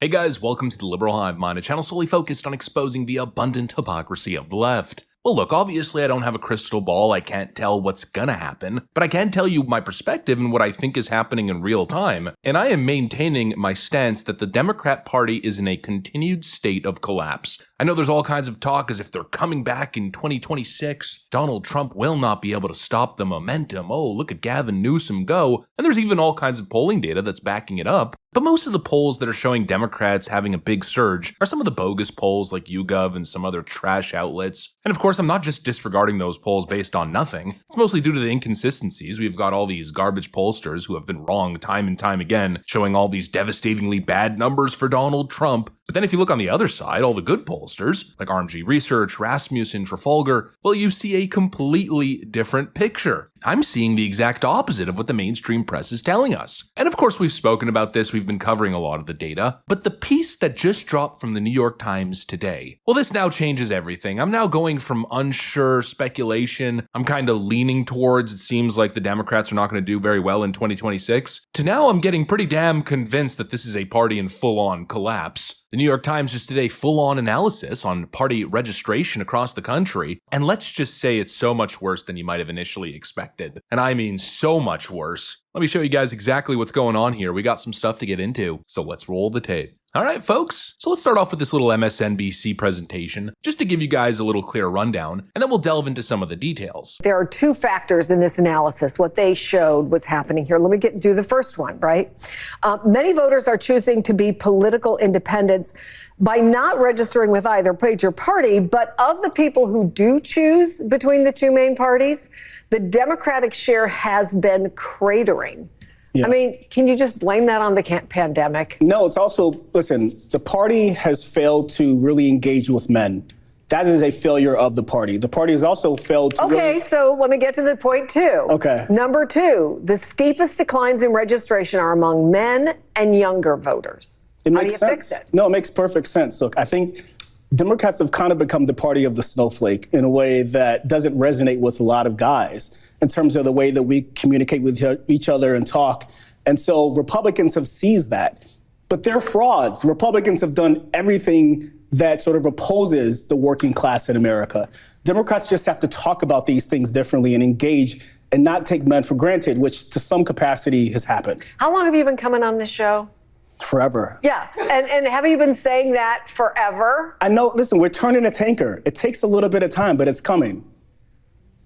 Hey guys, welcome to the Liberal Hive Mind, a channel solely focused on exposing the abundant hypocrisy of the left. Well look, obviously I don't have a crystal ball, I can't tell what's gonna happen, but I can tell you my perspective and what I think is happening in real time, and I am maintaining my stance that the Democrat Party is in a continued state of collapse. I know there's all kinds of talk as if they're coming back in 2026, Donald Trump will not be able to stop the momentum, oh look at Gavin Newsom go, and there's even all kinds of polling data that's backing it up. But most of the polls that are showing Democrats having a big surge are some of the bogus polls like YouGov and some other trash outlets. And of course, I'm not just disregarding those polls based on nothing. It's mostly due to the inconsistencies. We've got all these garbage pollsters who have been wrong time and time again, showing all these devastatingly bad numbers for Donald Trump. But then if you look on the other side, all the good pollsters, like RMG Research, Rasmussen, Trafalgar, well, you see a completely different picture. I'm seeing the exact opposite of what the mainstream press is telling us. And of course, we've spoken about this, we've been covering a lot of the data, but the piece that just dropped from the New York Times today, well, this now changes everything. I'm now going from unsure speculation, I'm kind of leaning towards it seems like the Democrats are not going to do very well in 2026, to now I'm getting pretty damn convinced that this is a party in full-on collapse. The New York Times just did a full-on analysis on party registration across the country, and let's just say it's so much worse than you might have initially expected. And I mean so much worse. Let me show you guys exactly what's going on here. We got some stuff to get into, so let's roll the tape. Alright folks, so let's start off with this little MSNBC presentation, just to give you guys a little clear rundown, and then we'll delve into some of the details. There are two factors in this analysis. What they showed was happening here. Let me do the first one, right? Many voters are choosing to be political independents by not registering with either major party, but of the people who do choose between the two main parties, the Democratic share has been cratering. Yeah. I mean, can you just blame that on the pandemic? No, it's also, listen, the party has failed to really engage with men. That is a failure of the party. The party has also failed to so let me get to the point two. Okay. Number two, the steepest declines in registration are among men and younger voters. How do you fix it? No, it makes perfect sense. Look, I think Democrats have kind of become the party of the snowflake in a way that doesn't resonate with a lot of guys in terms of the way that we communicate with each other and talk. And so Republicans have seized that. But they're frauds. Republicans have done everything that sort of opposes the working class in America. Democrats just have to talk about these things differently and engage and not take men for granted, which to some capacity has happened. How long have you been coming on this show? Forever. Yeah, and have you been saying that forever? I know, listen, we're turning a tanker. It takes a little bit of time, but it's coming.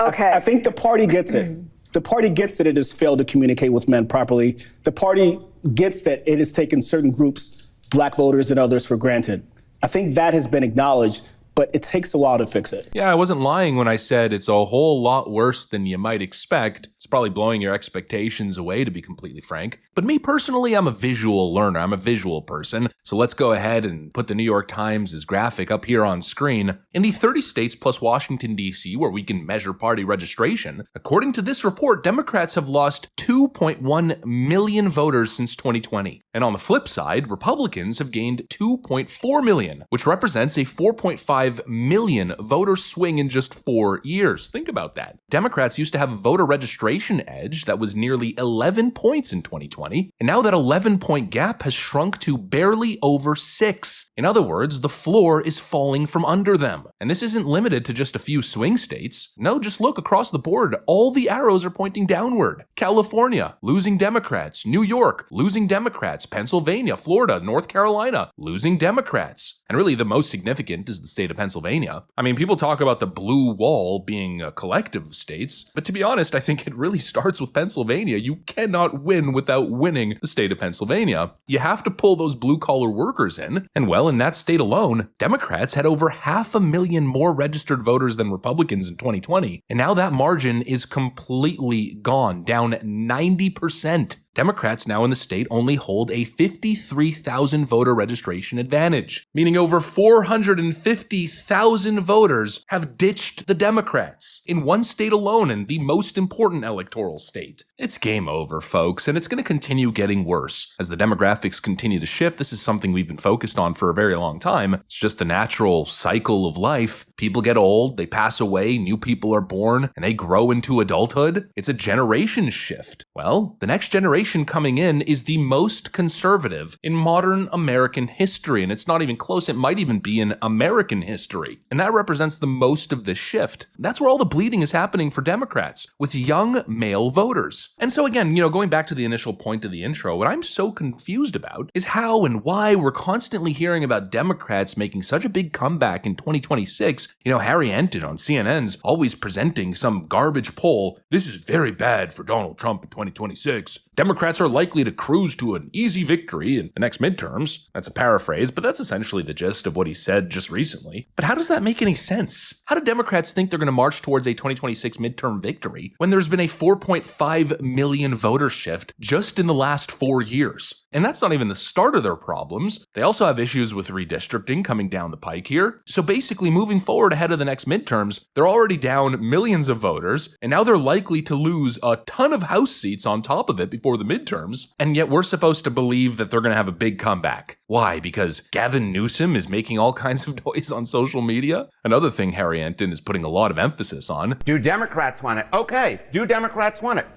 Okay. I think the party gets it. The party gets that it has failed to communicate with men properly. The party gets that it has taken certain groups, black voters and others, for granted. I think that has been acknowledged, but it takes a while to fix it. Yeah, I wasn't lying when I said it's a whole lot worse than you might expect. It's probably blowing your expectations away, to be completely frank. But me personally, I'm a visual learner. I'm a visual person. So let's go ahead and put the New York Times' graphic up here on screen. In the 30 states plus Washington, D.C., where we can measure party registration, according to this report, Democrats have lost 2.1 million voters since 2020. And on the flip side, Republicans have gained 2.4 million, which represents a 4.5 million voter swing in just 4 years. Think about that. Democrats used to have a voter registration edge that was nearly 11 points in 2020, and now that 11-point gap has shrunk to barely over 6. In other words, the floor is falling from under them. And this isn't limited to just a few swing states. No, just look across the board. All the arrows are pointing downward. California, losing Democrats. New York, losing Democrats. Pennsylvania, Florida, North Carolina, losing Democrats. And really the most significant is the state of Pennsylvania. I mean, people talk about the blue wall being a collective of states, but to be honest, I think it really starts with Pennsylvania. You cannot win without winning the state of Pennsylvania. You have to pull those blue-collar workers in, and well, in that state alone, Democrats had over 500,000 more registered voters than Republicans in 2020, and now that margin is completely gone, down 90%. Democrats now in the state only hold a 53,000 voter registration advantage, meaning over 450,000 voters have ditched the Democrats in one state alone, in the most important electoral state. It's game over, folks, and it's going to continue getting worse. As the demographics continue to shift, this is something we've been focused on for a very long time. It's just the natural cycle of life. People get old, they pass away, new people are born, and they grow into adulthood. It's a generation shift. Well, the next generation coming in is the most conservative in modern American history, and it's not even close. It might even be in American history. And that represents the most of this shift. That's where all the bleeding is happening for Democrats, with young male voters. And so again, going back to the initial point of the intro, what I'm so confused about is how and why we're constantly hearing about Democrats making such a big comeback in 2026. Harry Enton on CNN's always presenting some garbage poll. This is very bad for Donald Trump in 2026. Democrats are likely to cruise to an easy victory in the next midterms. That's a paraphrase, but that's essentially the gist of what he said just recently. But how does that make any sense? How do Democrats think they're going to march towards a 2026 midterm victory when there's been a 4.5 million voter shift just in the last 4 years? And that's not even the start of their problems. They also have issues with redistricting coming down the pike here. So basically, moving forward ahead of the next midterms, they're already down millions of voters, and now they're likely to lose a ton of House seats on top of it before the midterms, and yet we're supposed to believe that they're going to have a big comeback. Why? Because Gavin Newsom is making all kinds of noise on social media? Another thing Harry Enton is putting a lot of emphasis on. Do Democrats want it? Okay, do Democrats want it?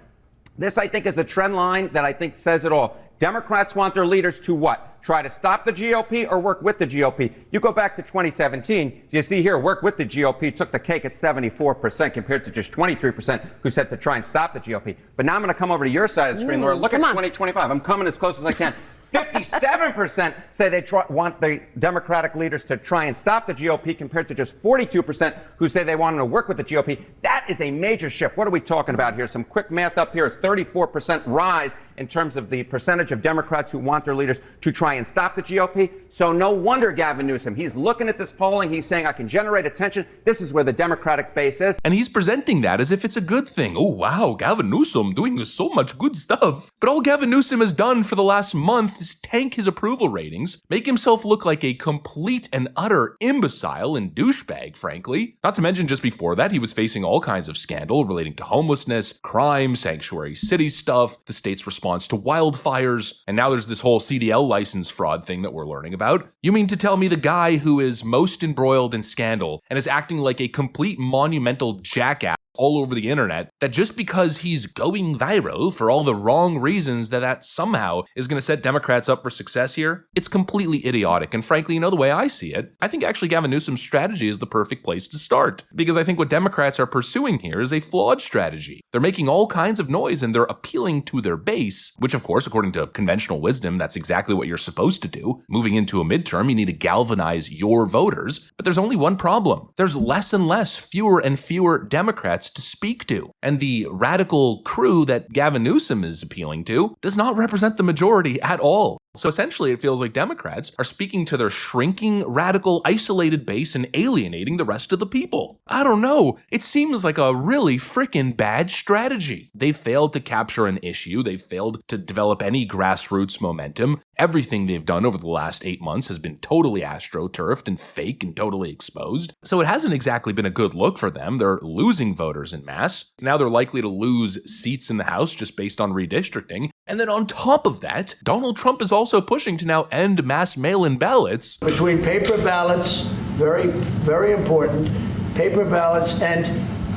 This, I think, is the trend line that I think says it all. Democrats want their leaders to what? Try to stop the GOP or work with the GOP? You go back to 2017, you see here, work with the GOP took the cake at 74% compared to just 23% who said to try and stop the GOP. But now I'm going to come over to your side of the screen, Laura. Look at 2025. I'm coming as close as I can. 57% say they want the Democratic leaders to try and stop the GOP compared to just 42% who say they want them to work with the GOP. That is a major shift. What are we talking about here? Some quick math up here is 34% rise in terms of the percentage of Democrats who want their leaders to try and stop the GOP. So no wonder Gavin Newsom, he's looking at this polling. He's saying, I can generate attention. This is where the Democratic base is. And he's presenting that as if it's a good thing. Oh, wow, Gavin Newsom doing so much good stuff. But all Gavin Newsom has done for the last month is tank his approval ratings, make himself look like a complete and utter imbecile and douchebag, frankly. Not to mention, just before that, he was facing all kinds of scandal relating to homelessness, crime, sanctuary city stuff, the state's response to wildfires, and now there's this whole CDL license fraud thing that we're learning about. You mean to tell me the guy who is most embroiled in scandal and is acting like a complete monumental jackass all over the internet, that just because he's going viral for all the wrong reasons that somehow is going to set Democrats up for success here? It's completely idiotic. And frankly, the way I see it, I think actually Gavin Newsom's strategy is the perfect place to start. Because I think what Democrats are pursuing here is a flawed strategy. They're making all kinds of noise and they're appealing to their base, which of course, according to conventional wisdom, that's exactly what you're supposed to do. Moving into a midterm, you need to galvanize your voters. But there's only one problem. There's less and less, fewer and fewer Democrats to speak to. And the radical crew that Gavin Newsom is appealing to does not represent the majority at all. So essentially, it feels like Democrats are speaking to their shrinking, radical, isolated base and alienating the rest of the people. I don't know. It seems like a really freaking bad strategy. They failed to capture an issue. They failed to develop any grassroots momentum. Everything they've done over the last 8 months has been totally astroturfed and fake and totally exposed. So it hasn't exactly been a good look for them. They're losing voters en masse. Now they're likely to lose seats in the House just based on redistricting. And then on top of that, Donald Trump is also pushing to now end mass mail-in ballots. Between paper ballots, very, very important, paper ballots, and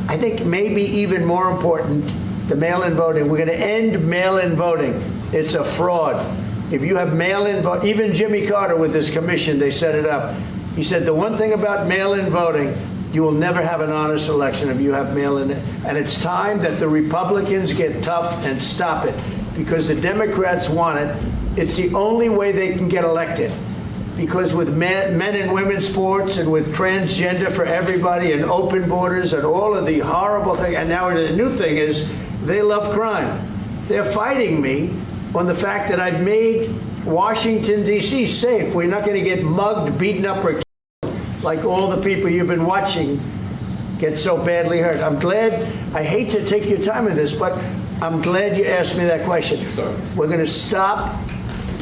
I think maybe even more important, the mail-in voting. We're going to end mail-in voting. It's a fraud. If you have mail-in vote, even Jimmy Carter with this commission, they set it up. He said the one thing about mail-in voting, you will never have an honest election if you have mail-in. And it's time that the Republicans get tough and stop it, because the Democrats want it. It's the only way they can get elected. Because with men and women's sports and with transgender for everybody and open borders and all of the horrible things, and now the new thing is they love crime. They're fighting me on the fact that I've made Washington, D.C. safe. We're not going to get mugged, beaten up, or killed like all the people you've been watching get so badly hurt. I'm glad, I hate to take your time with this, but I'm glad you asked me that question. Sorry. We're going to stop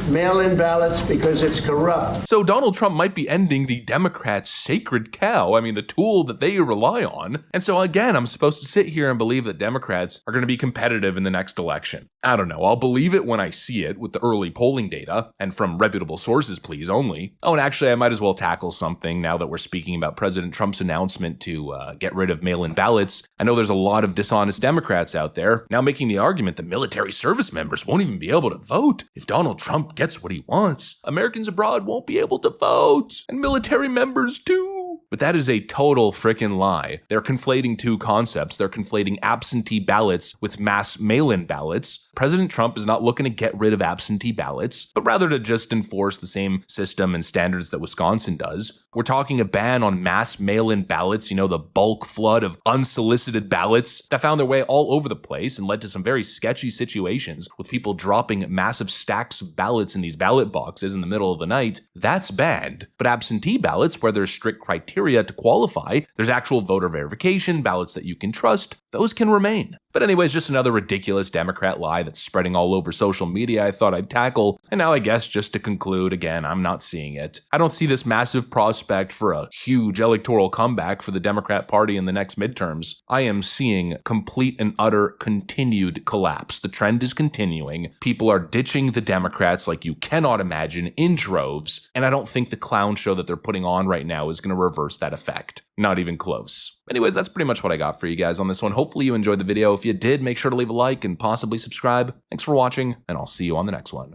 mail-in ballots because it's corrupt. So Donald Trump might be ending the Democrats' sacred cow, I mean the tool that they rely on. And so again, I'm supposed to sit here and believe that Democrats are going to be competitive in the next election. I don't know, I'll believe it when I see it with the early polling data, and from reputable sources please only. Oh, and actually I might as well tackle something now that we're speaking about President Trump's announcement to get rid of mail-in ballots. I know there's a lot of dishonest Democrats out there now making the argument that military service members won't even be able to vote. If Donald Trump gets what he wants, Americans abroad won't be able to vote, and military members too. But that is a total frickin' lie. They're conflating two concepts. They're conflating absentee ballots with mass mail-in ballots. President Trump is not looking to get rid of absentee ballots, but rather to just enforce the same system and standards that Wisconsin does. We're talking a ban on mass mail-in ballots, the bulk flood of unsolicited ballots that found their way all over the place and led to some very sketchy situations with people dropping massive stacks of ballots in these ballot boxes in the middle of the night. That's banned. But absentee ballots, where there's strict criteria to qualify, there's actual voter verification, ballots that you can trust, those can remain. But anyways, just another ridiculous Democrat lie that's spreading all over social media I thought I'd tackle. And now I guess just to conclude, again, I'm not seeing it. I don't see this massive prospect for a huge electoral comeback for the Democrat Party in the next midterms. I am seeing complete and utter continued collapse. The trend is continuing. People are ditching the Democrats like you cannot imagine in droves. And I don't think the clown show that they're putting on right now is going to reverse that effect. Not even close. Anyways, that's pretty much what I got for you guys on this one. Hopefully you enjoyed the video. If you did, make sure to leave a like and possibly subscribe. Thanks for watching, and I'll see you on the next one.